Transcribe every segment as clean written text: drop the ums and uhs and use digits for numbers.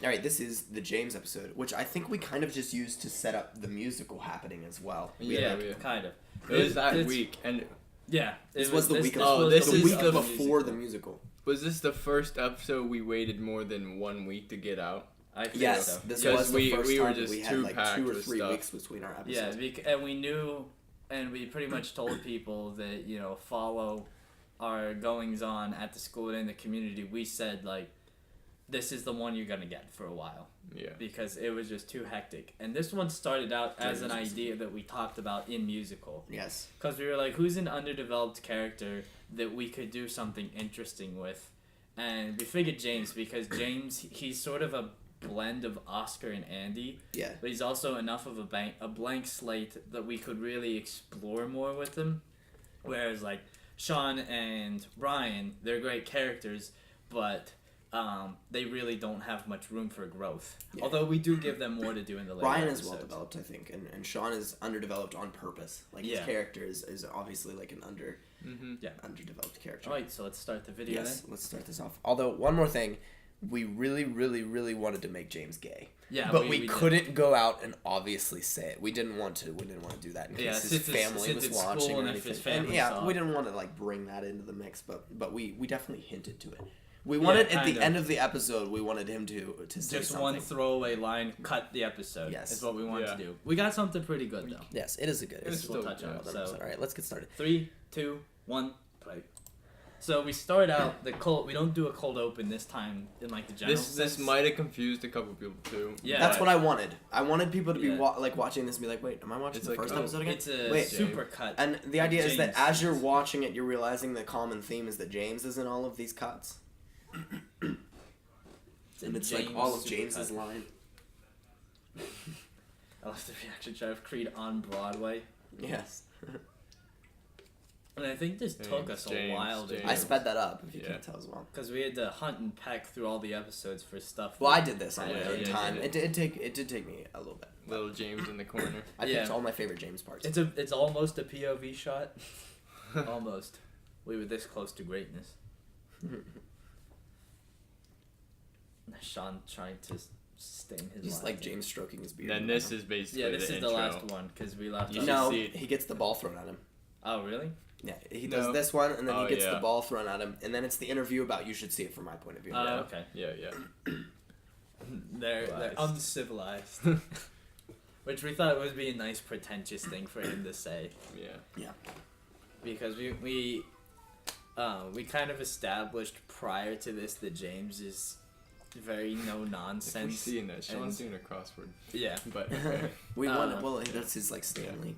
All right, this is the James episode, which I think we kind of just used to set up the musical happening as well. Yeah, kind of. It was that week, and this was the week before the musical. Was this the first episode we waited more than 1 week to get out? I think yes, so. This was the first we time were just we had too like packed 2 or with 3 stuff. weeks between our episodes. Yeah, and we knew, and we pretty much told people that, you know, follow our goings on at the school and in the community. We said, like, this is the one you're going to get for a while. Yeah. Because it was just too hectic. And this one started out as an idea that we talked about in musical. Yes. Because we were like, who's an underdeveloped character that we could do something interesting with? And we figured James, because James, he's sort of a blend of Oscar and Andy. Yeah. But he's also enough of a blank slate that we could really explore more with him. Whereas, like, Sean and Ryan, they're great characters, but they really don't have much room for growth. Yeah. Although we do give them more to do in the later Ryan episodes. is well developed, I think, and Sean is underdeveloped on purpose. Like, his character is obviously like an underdeveloped character. Alright, so let's start the video then. Let's start this off. Although, one more thing, we really, really, really wanted to make James gay. Yeah, but we couldn't go out and obviously say it. We didn't want to do that in case his family was watching or anything. We didn't want to like bring that into the mix, but we definitely hinted to it. We wanted at the end of the episode, we wanted him to say just something. One throwaway line, cut the episode. Yes, is what we wanted to do. We got something pretty good though. Yes, it is a good. We'll touch on it. So, all right, let's get started. 3, 2, 1, play. So we start out the cold. We don't do a cold open this time in like the general. This might have confused a couple people too. Yeah, that's what I wanted. I wanted people to be like watching this and be like, "Wait, am I watching the first episode again?" It's a super cut. And the idea is that as you're watching it, you're realizing the common theme is that James is in all of these cuts. And it's like all of James's line. I love the reaction shot of Creed on Broadway. Yes. And I think this took us a while to do. I sped that up, if you can't tell as well. Because we had to hunt and peck through all the episodes for stuff. Well, I did this on my own time. It did take me a little bit. Little James in the corner. I picked all my favorite James parts. It's almost a POV shot. Almost. We were this close to greatness. Sean trying to stain his Just like James stroking his beard. Then this is basically this is intro. the last one, because we left he gets the ball thrown at him. Oh, really? Yeah, he does this one, and then he gets the ball thrown at him, and then it's the interview about you should see it from my point of view. Oh, okay. Yeah. They're uncivilized. Which we thought would be a nice pretentious thing for him to say. Yeah. Because we kind of established prior to this that James is very no nonsense. We've seen that. Sean's doing a crossword. Yeah. But okay. We wanted, that's his like Stanley.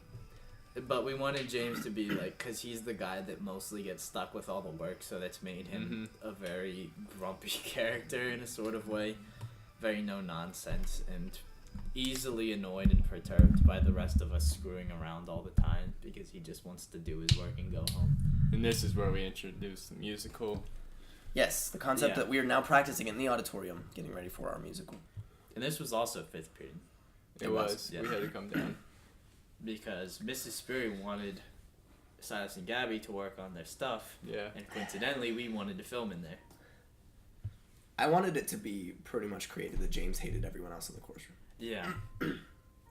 But we wanted James to be like, because he's the guy that mostly gets stuck with all the work, so that's made him a very grumpy character in a sort of way. Very no nonsense and easily annoyed and perturbed by the rest of us screwing around all the time because he just wants to do his work and go home. And this is where we introduce the musical. Yes, the concept that we are now practicing in the auditorium, getting ready for our musical. And this was also 5th period. It was. Yeah. We had to come down. Because Mrs. Sperry wanted Silas and Gabby to work on their stuff. Yeah. And coincidentally, we wanted to film in there. I wanted it to be pretty much created that James hated everyone else in the course room. Yeah.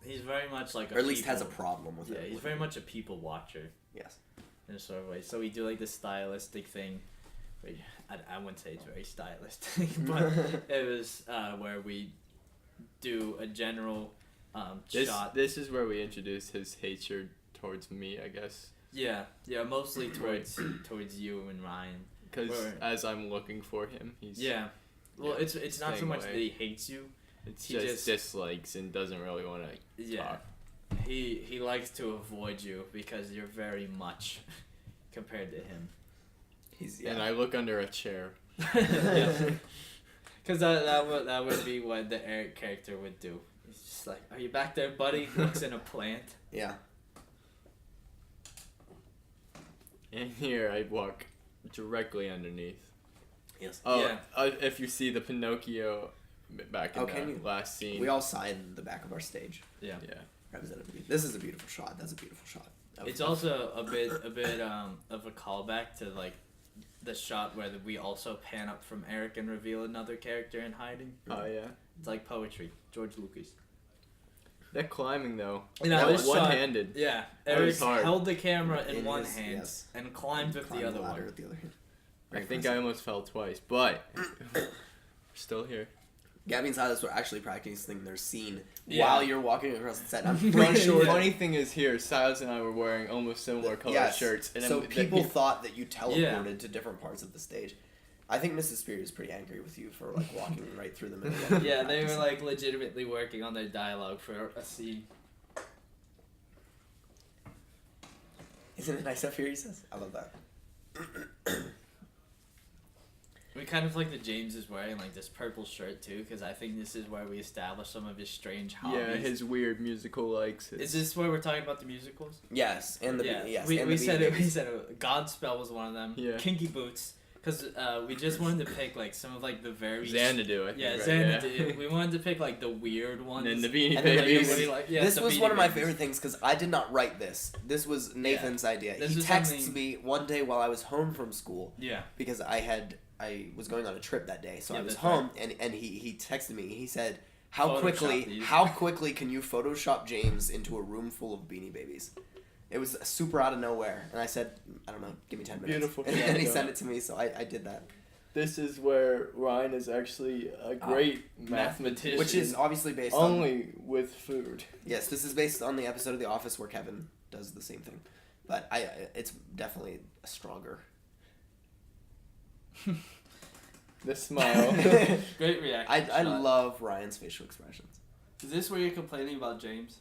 He's very much like or at least has a problem with it. Yeah, he's very much a people watcher. Yes. In a sort of way. So we do like this stylistic thing. I wouldn't say it's very stylistic, but it was where we do a general shot. This is where we introduce his hatred towards me, I guess. Yeah, mostly towards you and Ryan. Because as I'm looking for him, he's... Yeah. Well, it's not so much that he hates you. He just dislikes and doesn't really want to talk. He likes to avoid you because you're very much compared to him. And I look under a chair. Because that would be what the Eric character would do. He's just like, "Are you back there, buddy?" Looks in a plant. Yeah. And here I walk directly underneath. Yes. Oh, yeah. If you see the Pinocchio back in the last scene. We all sigh in the back of our stage. Yeah. This is a beautiful shot. That's a beautiful shot. It's also a bit of a callback to like the shot where we also pan up from Eric and reveal another character in hiding. Oh yeah. It's like poetry. George Lucas. That climbing though. That was one-handed. Yeah, Eric held the camera in one hand and climbed with the other one. I think I almost fell twice, but we're still here. Gabby and Silas were actually practicing their scene while you're walking across the set. I'm pretty sure. Funny thing is here, Silas and I were wearing almost similar colored shirts. And so people thought that you teleported to different parts of the stage. I think Mrs. Spear is pretty angry with you for like walking right through the middle. Yeah, they were like legitimately working on their dialogue for a scene. Isn't it nice up here, he says? I love that. We kind of like that James is wearing like this purple shirt too, because I think this is where we establish some of his strange hobbies. Yeah, his weird musical likes. Is this where we're talking about the musicals? Yes, and the yes. We said it. Godspell was one of them. Yeah. Kinky Boots. Because we just wanted to pick like some of like the very Xanadu, I think. Yeah, Xanadu. We wanted to pick like the weird ones. And then the Beanie Babies. This was one of my favorite things because I did not write this. This was Nathan's idea. He texted me one day while I was home from school. Yeah. Because I was going on a trip that day, so I was home, and he texted me. He said, "How quickly can you Photoshop James into a room full of Beanie Babies?" It was super out of nowhere, and I said, I don't know, give me 10 minutes. Beautiful. And he sent it to me, so I did that. This is where Ryan is actually a great mathematician. Which is obviously based only with food. Yes, this is based on the episode of The Office where Kevin does the same thing. But it's definitely stronger. The smile. Great reaction. I love Ryan's facial expressions. Is this where you're complaining about James?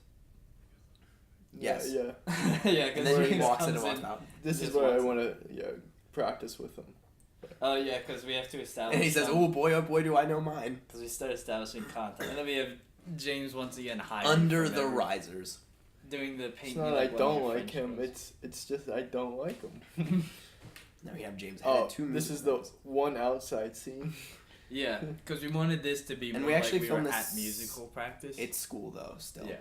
Yes. Yeah. Yeah, because then he walks in and walks out. This is where I want to practice with him. Oh, yeah, because we have to establish... And he says, oh boy, do I know mine. Because we start establishing content. And then we have James once again hiding under the risers. Doing the paint. It's not I don't like him, it's just I don't like him. Now we have James. This is the one outside scene. Yeah, because we wanted this to be more we actually like we were at musical practice. It's school, though, still. Yeah.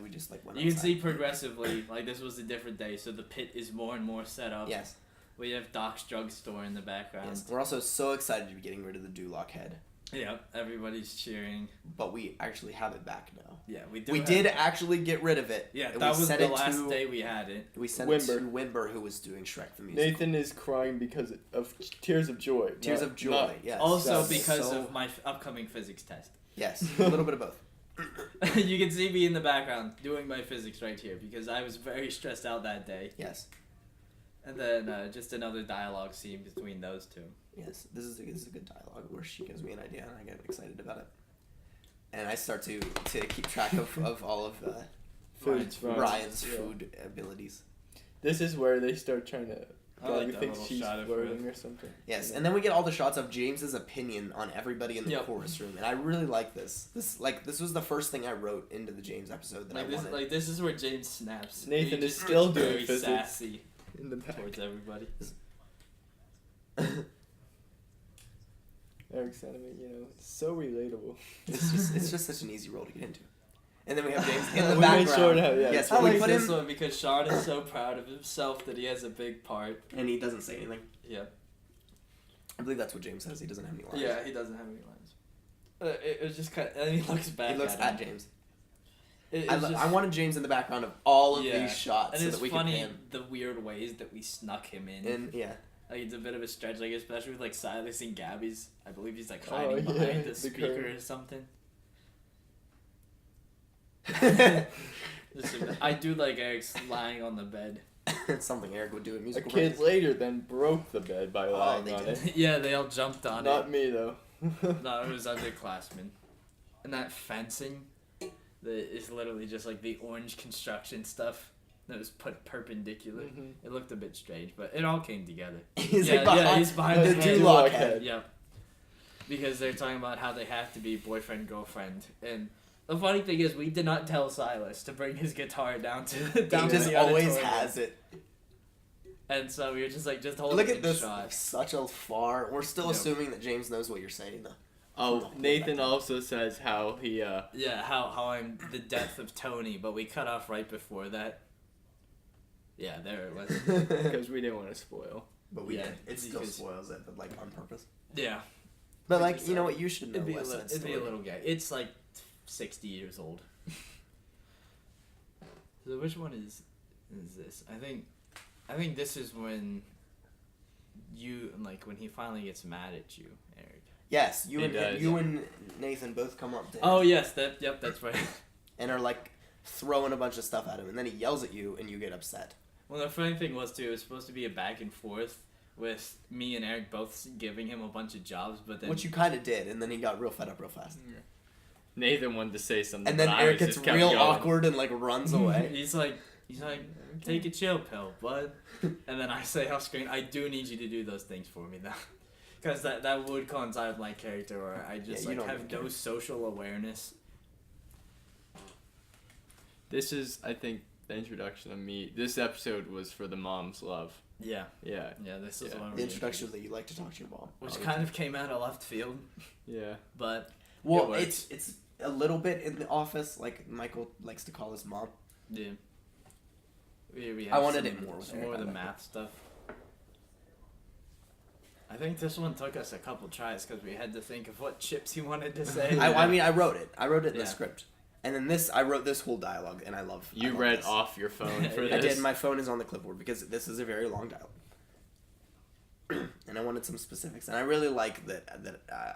We just went You can see progressively, like this was a different day, so the pit is more and more set up. Yes. We have Doc's drugstore in the background. Yes. We're also so excited to be getting rid of the Duloc head. Yeah, everybody's cheering. But we actually have it back now. Yeah, we did actually get rid of it. Yeah, that was the last day we had it. We sent it to Wimber, who was doing Shrek the Musical. Nathan is crying because of tears of joy. Tears of joy, yes. Also because of my upcoming physics test. Yes, a little bit of both. You can see me in the background doing my physics right here because I was very stressed out that day. Yes. And then just another dialogue scene between those two. Yes, this is a good dialogue where she gives me an idea and I get excited about it. And I start to keep track of all of Ryan's food abilities. This is where they start trying to... you think she's flirting or something. Yes, and then we get all the shots of James's opinion on everybody in the chorus room, and I really like this. This was the first thing I wrote into the James episode that I wanted. This is where James snaps. Nathan is still doing physics sassy in the back towards everybody. Eric's sentiment, it's so relatable. It's just such an easy role to get into. And then we have James in the background. Yes, I like this one because Sean is so proud of himself that he has a big part. And he doesn't say anything. Yeah. I believe that's what James says. He doesn't have any lines. Yeah, he doesn't have any lines. It was just kind of... And he looks back He looks at James. I wanted James in the background of all of these shots and so that we could pan. And it's funny the weird ways that we snuck him in. And, yeah. Like, it's a bit of a stretch, like, especially with, like, Silas and Gabby's. I believe he's, like, hiding behind the speaker or something. I do like Eric's lying on the bed. Something Eric would do at musical. A kid later then broke the bed by lying on it. Yeah, they all jumped on it. Not me, though. No, it was underclassmen. And that fencing is literally just, like, the orange construction stuff that was put perpendicular. Mm-hmm. It looked a bit strange, but it all came together. He's behind the Duloc head. Yep. Because they're talking about how they have to be boyfriend, girlfriend. And the funny thing is, we did not tell Silas to bring his guitar down to the auditorium. He just always has it. And so we were just like, just hold it. Look at this, such a far... We're still assuming that James knows what you're saying, though. Oh, Nathan also says how he, Yeah, how I'm the death of Tony, but we cut off right before that. Yeah, there it was. Because we didn't want to spoil. But we did. It still spoils it, but, like, on purpose. Yeah. But like, you know what, you should know. It'd be a little gay. It's like 60 years old. So which one is this? I think this is when when he finally gets mad at you, Eric. Yes, you and Nathan both come up to him. Oh yes, that's right. And are like throwing a bunch of stuff at him, and then he yells at you, and you get upset. Well, the funny thing was too, it was supposed to be a back and forth with me and Eric both giving him a bunch of jobs, but then... Which you kind of did, and then he got real fed up real fast. Yeah. Nathan wanted to say something, and then Eric gets real awkward and like runs away. He's like, take a chill pill, bud. And then I say off screen, I do need you to do those things for me, though. Because that would coincide with my character, where I just have no social awareness. This is, I think, the introduction of me. This episode was for the mom's love. Yeah. Yeah. Yeah, this is one of the introduction that you like to talk to your mom. Which kind of came out of left field. Yeah. But well, it's a little bit in the office, like Michael likes to call his mom. Yeah. I wanted it more with more of the math stuff. I think this one took us a couple tries because we had to think of what chips he wanted to say. I mean, I wrote it. I wrote it in the script. And then I wrote this whole dialogue, and I love read this. Off your phone for this? I did. My phone is on the clipboard because this is a very long dialogue. And I wanted some specifics. And I really like that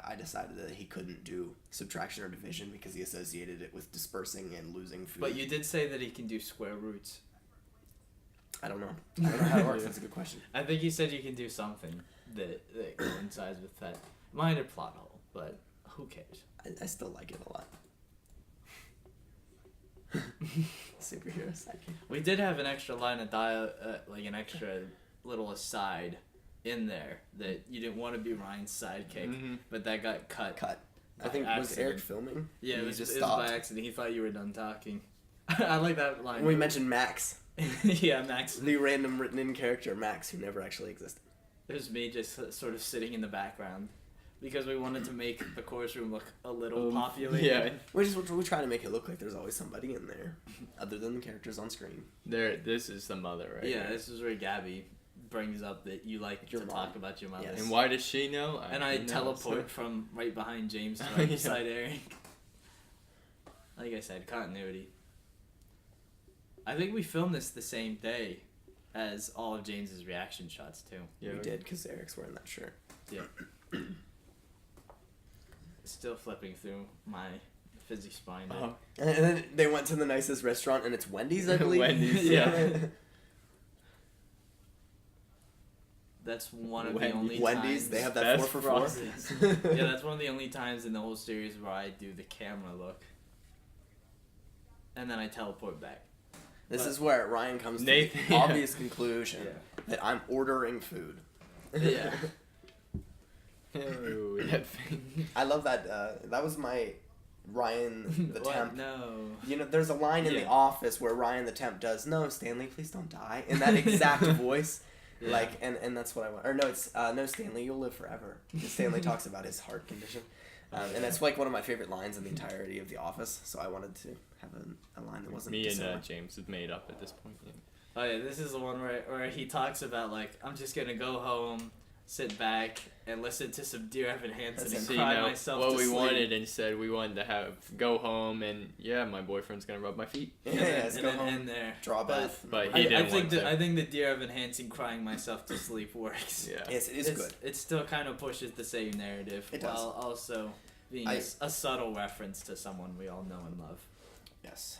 I decided that he couldn't do subtraction or division because he associated it with dispersing and losing food. But you did say that he can do square roots. I don't know. I don't know how it works. That's a good question. I think you said you can do something that coincides with that. Minor plot hole, but who cares? I still like it a lot. Superhero sidekick. We did have an extra line of like an extra little aside in there that you didn't want to be Ryan's sidekick, but that got cut. I think was Eric filming? Yeah, it was by accident. He thought you were done talking. I like that line. We mentioned Max. Yeah, Max. The random written-in character, Max, who never actually existed. It was me just sort of sitting in the background. Because we wanted to make the chorus room look a little populated. Yeah. We try to make it look like there's always somebody in there, other than the characters on screen. This is the mother, right? Yeah, this is where Gabby brings up that you like to talk about your mother. Yes. And why does she know? I teleport from right behind James to right beside Eric. Like I said, continuity. I think we filmed this the same day as all of James's reaction shots, too. Yeah, we did, because Eric's wearing that shirt. Yeah. Still flipping through my physics binder. Uh-huh. And then they went to the nicest restaurant, and it's Wendy's, I believe. Wendy's, yeah. That's one of the only Wendy's, times. they have that 4 for $4. Yeah, that's one of the only times in the whole series where I do the camera look. And then I teleport back. This is where Ryan comes to the obvious conclusion that I'm ordering food. Yeah. Oh, that thing. I love that. That was my Ryan the Temp. No. You know, there's a line in The Office where Ryan the Temp does, "No, Stanley, please don't die," in that exact voice. Yeah. Like, and that's what I want. Or no, it's "No, Stanley, you'll live forever." Stanley talks about his heart condition, and that's like one of my favorite lines in the entirety of The Office. So I wanted to have a line that wasn't. Me and James have made up at this point. Yeah. Oh yeah, this is the one where he talks about like, I'm just gonna go home, sit back, and listen to some Dear Evan Hansen and cry myself to sleep. What we wanted instead, we wanted to go home and my boyfriend's gonna rub my feet. Let's go home. And there. Draw a bath. But he didn't want to. I think the Dear Evan Hansen crying myself to sleep works. Yeah. Yes, it is good. It still kind of pushes the same narrative while also being a subtle reference to someone we all know and love. Yes.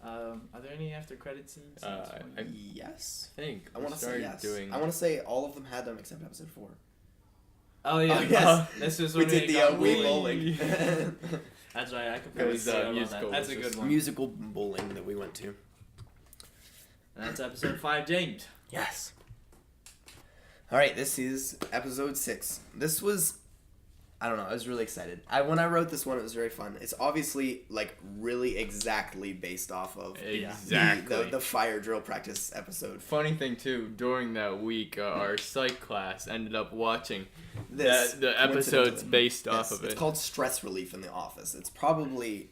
Are there any after credit scenes? Yes. I think I want to say yes. I want to say all of them had them except episode 4. Oh yeah. Oh, yes. This was when we did the Wii bowling. That's right. I completely forgot about that. That's a good one. Musical bowling that we went to. And that's episode 5, James. Yes. All right. This is episode 6. This was. I don't know. I was really excited. When I wrote this one, it was very fun. It's obviously like really exactly based off of the fire drill practice episode. Funny thing too, during that week, our psych class ended up watching the episodes based off of it. It's called Stress Relief in the Office. It's probably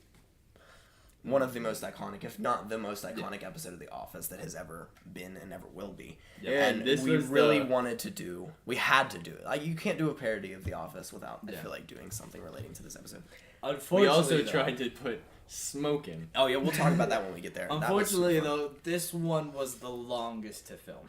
One of the most iconic, if not the most iconic episode of The Office that has ever been and ever will be. Yeah, and we really wanted to do, we had to do it. Like, you can't do a parody of The Office without, I feel like, doing something relating to this episode. We also tried to put smoking. Oh, yeah, we'll talk about that when we get there. Unfortunately, though, this one was the longest to film.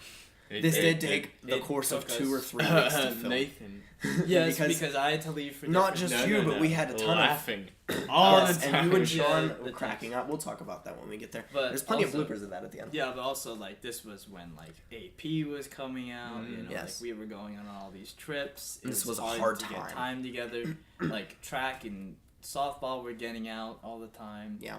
This did take the course of 2 or 3 weeks to film. Nathan. Yes, because I had to leave for not just you, but we had a ton laughing all the time. And you and Sean were cracking up. We'll talk about that when we get there. But there's plenty of bloopers of that at the end. Yeah, but also, like, this was when, like, AP was coming out. You know, like, we were going on all these trips. This was a hard time. To get time together. Like, track and softball were getting out all the time. Yeah.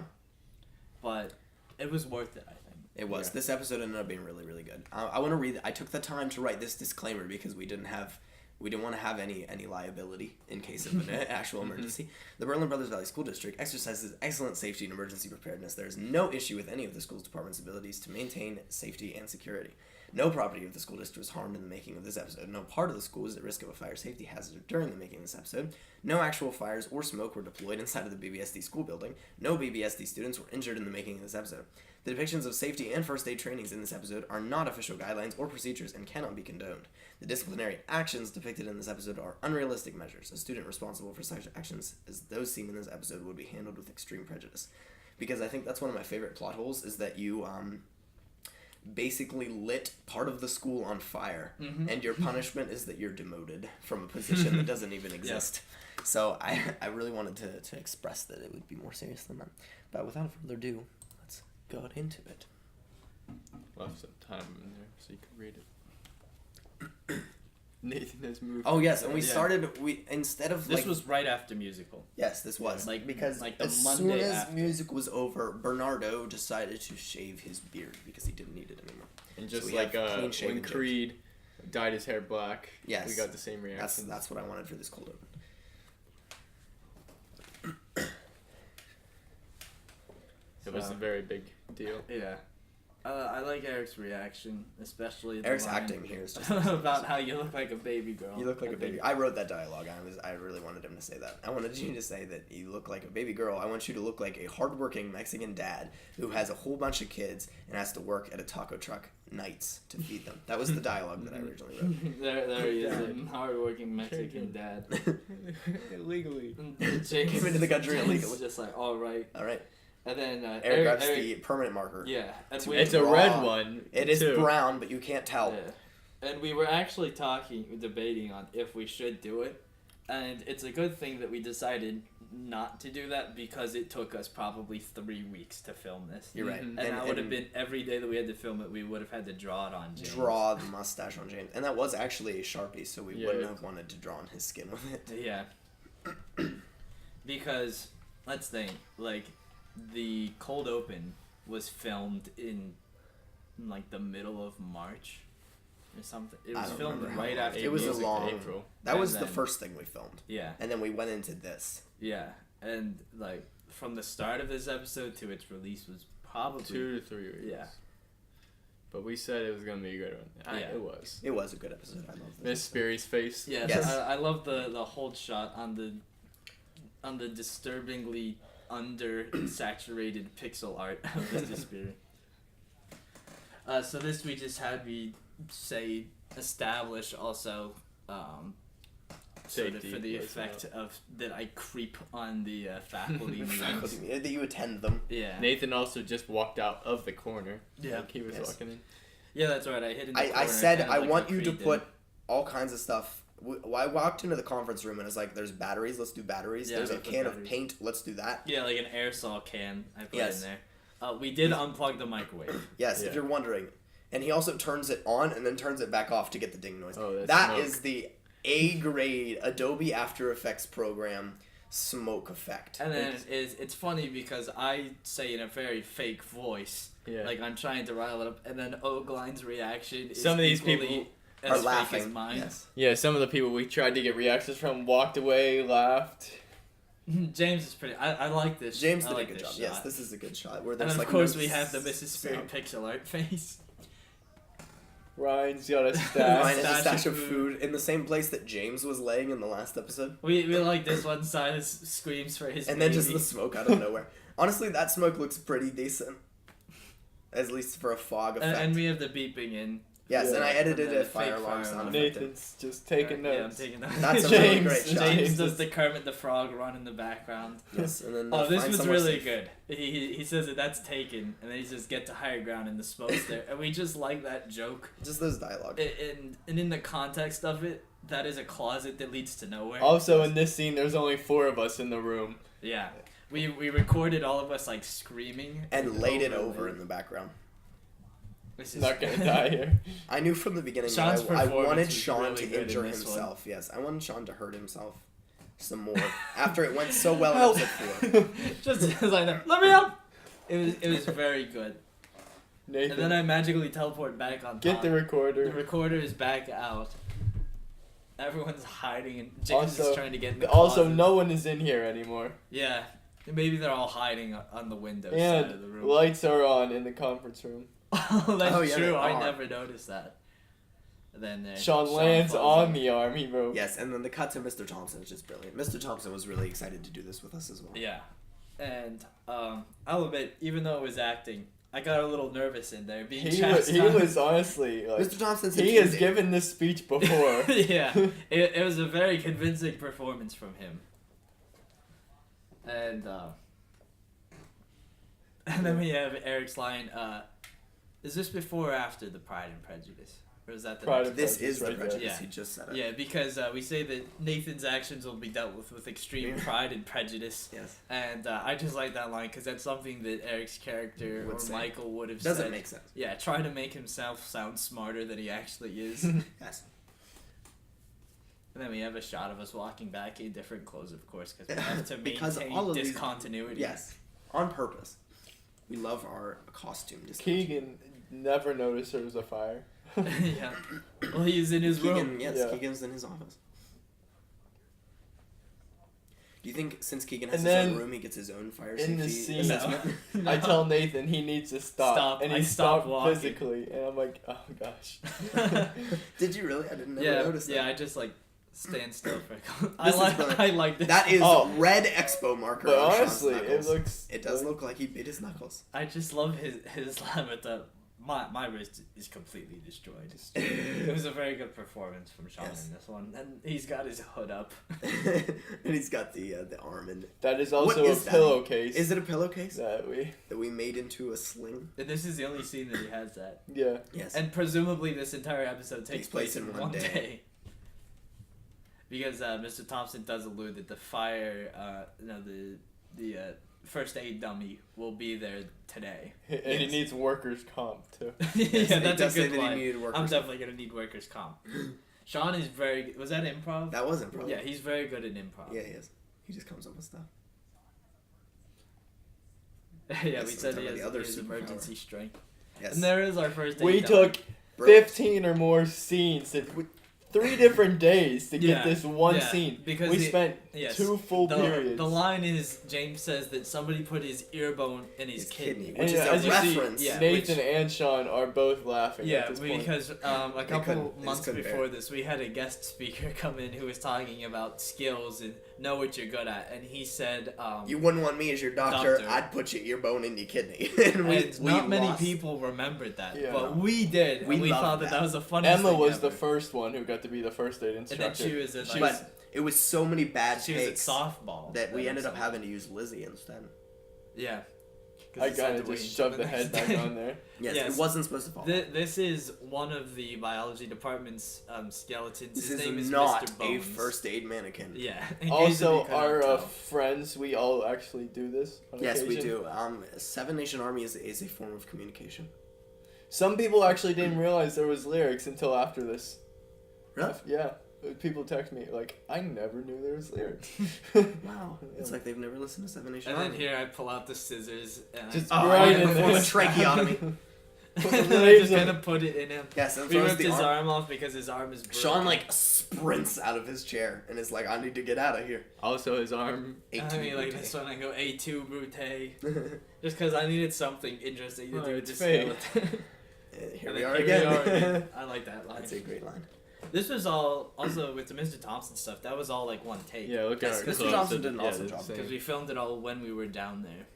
But it was worth it, I think. It was. Yeah. This episode ended up being really, really good. I want to read. I took the time to write this disclaimer because we didn't want to have any liability in case of an actual emergency. The Berlin Brothers Valley School District exercises excellent safety and emergency preparedness. There is no issue with any of the school's department's abilities to maintain safety and security. No property of the school district was harmed in the making of this episode. No part of the school is at risk of a fire safety hazard during the making of this episode. No actual fires or smoke were deployed inside of the BBSD school building. No BBSD students were injured in the making of this episode. The depictions of safety and first aid trainings in this episode are not official guidelines or procedures and cannot be condoned. The disciplinary actions depicted in this episode are unrealistic measures. A student responsible for such actions as those seen in this episode would be handled with extreme prejudice. Because I think that's one of my favorite plot holes, is that you basically lit part of the school on fire, and your punishment is that you're demoted from a position that doesn't even exist. Yeah. So I really wanted to express that it would be more serious than that. But without further ado, let's go into it. Left some time in there so you can read it. Nathan has moved. Oh yes, and we started. Instead of this was right after musical. Yes, this was because like the as Monday soon as after music was over, Bernardo decided to shave his beard because he didn't need it anymore. And just so when Creed dyed his hair black, we got the same reaction. That's what I wanted for this cold open. It was a very big deal. Yeah. I like Eric's reaction, especially Eric's acting here is just about how you look like a baby girl. You look like a baby. I wrote that dialogue. I really wanted him to say that. I wanted you to say that you look like a baby girl. I want you to look like a hardworking Mexican dad who has a whole bunch of kids and has to work at a taco truck nights to feed them. That was the dialogue that I originally wrote. there he is, a hardworking Mexican dad. Illegally. Came into the country illegally. Just like, all right. And then Eric grabs the permanent marker. Yeah. It's a red one. It is brown, but you can't tell. Yeah. And we were actually debating on if we should do it. And it's a good thing that we decided not to do that because it took us probably 3 weeks to film this. You're right. And that would have been every day that we had to film it, we would have had to draw it on James. Draw the mustache on James. And that was actually a Sharpie, so we wouldn't have wanted to draw on his skin with it. Yeah. Because, let's think, like, the cold open was filmed in like the middle of March or something. It was filmed right after. It was a long April. That was the first thing we filmed. Yeah. And then we went into this. Yeah. And like from the start of this episode to its release was probably 2 to 3 weeks. Yeah. But we said it was gonna be a good one. Yeah. It was. It was a good episode. I love Miss Sperry's face. Yeah. Yes. I love the hold shot on the disturbingly under-saturated pixel art of Mr. Spirit. So this we just had establish also sort of for the effect of that I creep on the faculty meetings. That you attend them. Yeah. Nathan also just walked out of the corner. Yeah. Like he was walking in. Yeah, that's right. I hid in the corner. I said I want you to put all kinds of stuff. I walked into the conference room and it's like, there's batteries, let's do batteries. Yeah, there's a can of paint, let's do that. Yeah, like an aerosol can I put in there. We did unplug the microwave. Yes, if you're wondering. And he also turns it on and then turns it back off to get the ding noise. Oh, that is the A-grade Adobe After Effects program smoke effect. And then it's funny because I say in a very fake voice, like I'm trying to rile it up, and then Ogline's reaction is some of these people are laughing. Yes. Yeah, some of the people we tried to get reactions from walked away, laughed. James is pretty. I like this. James did a good job. Shot. Yes, this is a good shot. Where and of course we have the Mrs. Spirit pixel art face. Ryan's got a stash. Ryan has a stash of food in the same place that James was laying in the last episode. We like this one. Silas screams for his. And baby. then just the smoke out of nowhere. Honestly, that smoke looks pretty decent. At least for a fog effect. And we have the beeping in. Yes, yeah. and I edited a fire alarm sound effect. Nathan's just taking notes. Yeah, I'm taking notes. That's a really great shot. James does the Kermit the Frog run in the background. Yes, and then this was really good. He says that's taken, and then he says get to higher ground, and the smoke's there, and we just like that joke. Just those dialogue. And in the context of it, that is a closet that leads to nowhere. Also, in this scene, there's only 4 of us in the room. Yeah, we recorded all of us like screaming and laid it over in the background. This is not gonna die here. I knew from the beginning that I wanted Sean to injure himself. Yes, I wanted Sean to hurt himself some more after it went so well in episode 4. Just like that. Let me up. It was very good. Nathan, and then I magically teleport back on top. Get the recorder. The recorder is back out. Everyone's hiding, and James is trying to get in the Also, closet. no one is in here anymore. Yeah, maybe they're all hiding on the window and side of the room. Lights are on in the conference room. Oh, that's yeah, true. I never noticed that. And then Sean lands on the army rope. Yes, and then the cut to Mr. Thompson is just brilliant. Mr. Thompson was really excited to do this with us as well. Yeah, and I'll admit, even though it was acting, I got a little nervous in there. Being He was honestly like, Mr. Thompson. He has given this speech before. Yeah, it was a very convincing performance from him. And then we have Eric's line. Is this before or after the Pride and Prejudice? Or is that the Pride and Prejudice? This is the Prejudice. Yeah. He just said it. Yeah, because we say that Nathan's actions will be dealt with extreme pride and prejudice. Yes. And I just like that line because that's something that Eric's character or Michael would have said. Doesn't make sense. Yeah, try to make himself sound smarter than he actually is. Yes. And then we have a shot of us walking back in different clothes, of course, because we have to maintain all of discontinuity. Yes, on purpose. We love our costume discontinuity. Keegan never noticed there was a fire. Yeah. Well, he's in his room. Yes, yeah. Keegan's in his office. Do you think since Keegan has his own room, he gets his own fire safety in the scene, assessment? No. I tell Nathan he needs to stop. And he stopped physically. And I'm like, oh gosh. Did you really? I didn't notice that. Yeah, I just like stand still for a couple. I like this. That is red expo marker. But on honestly, Sean's knuckles. It does look like he bit his knuckles. I just love his line with the my wrist is completely destroyed. It was a very good performance from Sean in this one, and he's got his hood up, and he's got the arm in. That is also a pillowcase. Is it a pillowcase that we made into a sling? And this is the only scene that he has that. Yeah. Yes. And presumably this entire episode takes place in one day. Because Mr. Thompson does allude that the fire, the first aid dummy will be there today. And he needs workers' comp too. Yeah, that's a good line. I'm comp. definitely gonna need workers' comp. Sean is very good. Was that improv? That was improv. Yeah, he's very good at improv. Yeah, he is. He just comes up with stuff. Yeah, we said he has emergency strength. Yes. And there is our first aid We dummy. took 15 or more scenes. 3 different days to get this one scene. Because we spent 2 full periods. The line is, James says that somebody put his ear bone in his kidney. Which is a reference. Nathan and Sean are both laughing at this point. Because a couple months before this, we had a guest speaker come in who was talking about skills and know what you're good at. And he said... you wouldn't want me as your doctor. I'd put your ear bone in your kidney. and not many people remembered that. Yeah. But we did. We thought that was the funniest Emma thing was ever. the first one who got to be the first aid instructor. And then she was in but it was so many bad takes softball that we ended up having to use Lizzie instead. Yeah. I kind of just shoved the head back on there. Yes, it wasn't supposed to fall. This is one of the biology department's skeletons. His name is not Mr. Bones. a first aid mannequin. Yeah. Also, our friends, we all actually do this on occasion. We do. Seven Nation Army is a form of communication. Some people actually didn't realize there was lyrics until after this. Really? Yeah. People text me, like, I never knew there was lyrics. Wow. It's like they've never listened to Seven Nation And Army. then here I pull out the scissors. And just right in perform a tracheotomy. And I just kind of put it in him. Yes, and we ripped his arm off because his arm is broken. Sean, sprints out of his chair and is like, I need to get out of here. Also, his arm... this one I go, A2 Brute. Just because I needed something interesting to do with this fake. skeleton. here we are again. I like that line. That's a great line. This was all, also with the Mr. Thompson stuff, that was all like one take. Yeah, look at Mr. Thompson did an awesome job. Because we filmed it all when we were down there.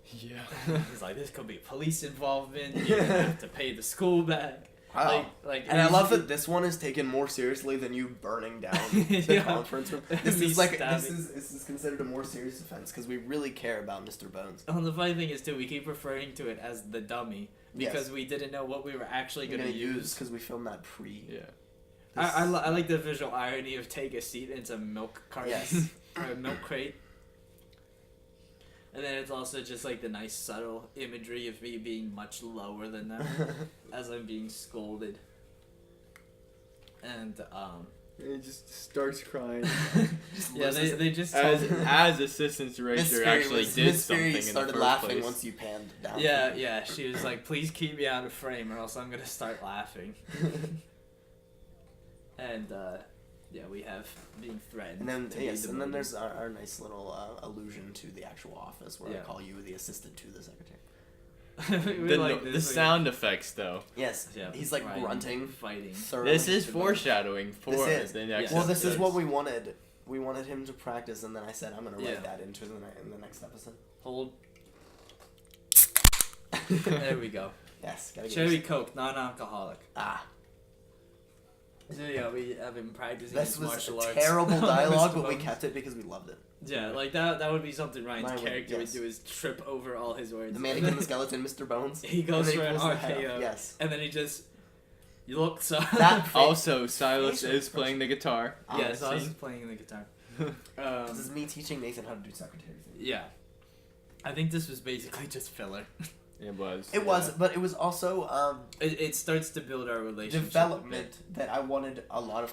Yeah. He's like, this could be police involvement, you're going to have to pay the school back. Wow. And I love that this one is taken more seriously than you burning down the conference room. This is considered a more serious offense because we really care about Mr. Bones. And the funny thing is too, we keep referring to it as the dummy because we didn't know what we were actually going to use because we filmed that pre. Yeah. I like the visual irony of take a seat into a milk carton or a milk crate. And then it's also just like the nice subtle imagery of me being much lower than them as I'm being scolded. And he just starts crying. They just as assistant director actually did something in the started laughing once you panned down. Yeah, she was like, "Please keep me out of frame, or else I'm gonna start laughing." And we have being threatened. And then there's our nice little allusion to the actual office where I call you the assistant to the secretary. The sound effects, though. Yes. Yeah. He's like grunting, fighting. This is foreshadowing for the next episode. Well, this is what we wanted. We wanted him to practice, and then I said I'm gonna write that into in the next episode. Hold. There we go. Yes. Cherry Coke, non-alcoholic. Ah. So we have been practicing martial arts. This was terrible dialogue, but we kept it because we loved it. Yeah, like that would be something Ryan's character would do, is trip over all his words. The mannequin, the skeleton, Mr. Bones. He goes for an RKO. Yes. And then he just... You look so... Also, Silas is playing the guitar. Yeah, Silas is playing the guitar. This is me teaching Nathan how to do secretary things. Yeah. I think this was basically just filler. It was. It was, but it was also it starts to build our relationship. Development that I wanted a lot of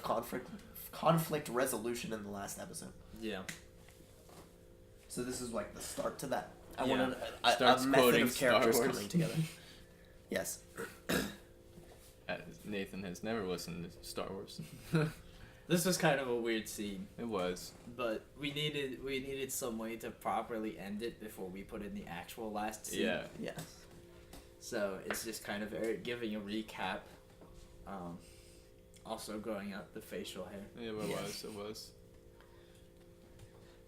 conflict resolution in the last episode. Yeah. So this is like the start to that. I wanted a method of characters coming together. Yes. Nathan has never listened to Star Wars. This was kind of a weird scene. It was. But we needed some way to properly end it before we put in the actual last scene. Yeah. Yes. So it's just kind of Eric giving a recap. Also growing out the facial hair. Yeah, it was.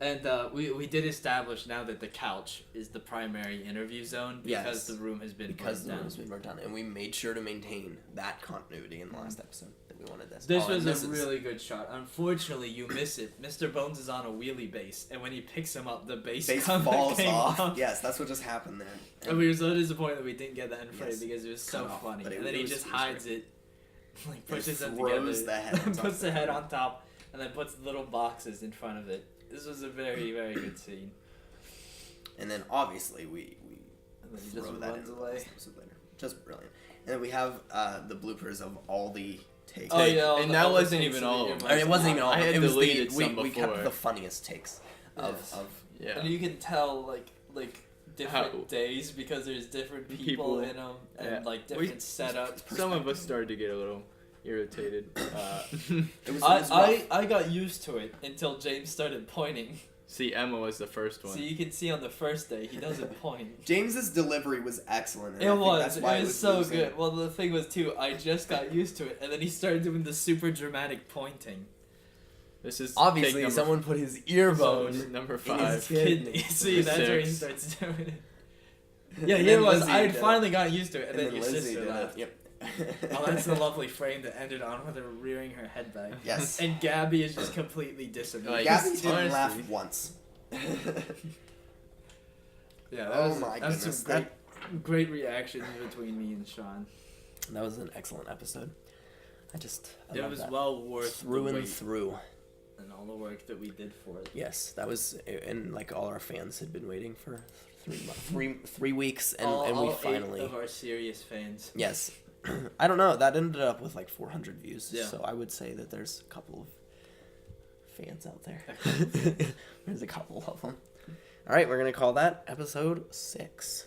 And we did establish now that the couch is the primary interview zone because the room has been burnt down. And we made sure to maintain that continuity in the last episode that we wanted this. This was a really good shot. Unfortunately, you miss it. Mr. Bones is on a wheelie base, and when he picks him up, the base falls off. Yes, that's what just happened there. And we were so disappointed that we didn't get that in frame because it was so funny. And then he just hides it, like pushes them together, puts the head on top, and then puts little boxes in front of it. This was a very, very good scene. And then obviously we throw that in away. Just brilliant. And then we have the bloopers of all the takes. Oh yeah, and that wasn't even all of them. It wasn't even all of them. I had deleted some before. We kept the funniest takes of yeah. And you can tell like different days because there's different people in them and like different setups. Some of us started to get a little irritated. I got used to it until James started pointing. See, Emma was the first one. So you can see on the first day he doesn't point. James's delivery was excellent. It was so good. Well, the thing was too, I just got used to it, and then he started doing the super dramatic pointing. This is obviously someone put his earbone number 5 in his kidney. See, that's where he starts doing it. Yeah, here it was. I had finally gotten used to it, and then your sister laughed. Yep. Oh, that's a lovely frame that ended on with her rearing her head back. Yes. And Gabby is just completely disamused. Gabby didn't laugh once. Yeah, that was some great reactions between me and Sean. That was an excellent episode. It was well worth through and through. And all the work that we did for it. Yes, that was, and like all our fans had been waiting for 3 weeks, and we finally. All 8 of our serious fans. Yes. I don't know. That ended up with like 400 views. Yeah. So I would say that there's a couple of fans out there. There's a couple of them. All right, we're going to call that episode 6.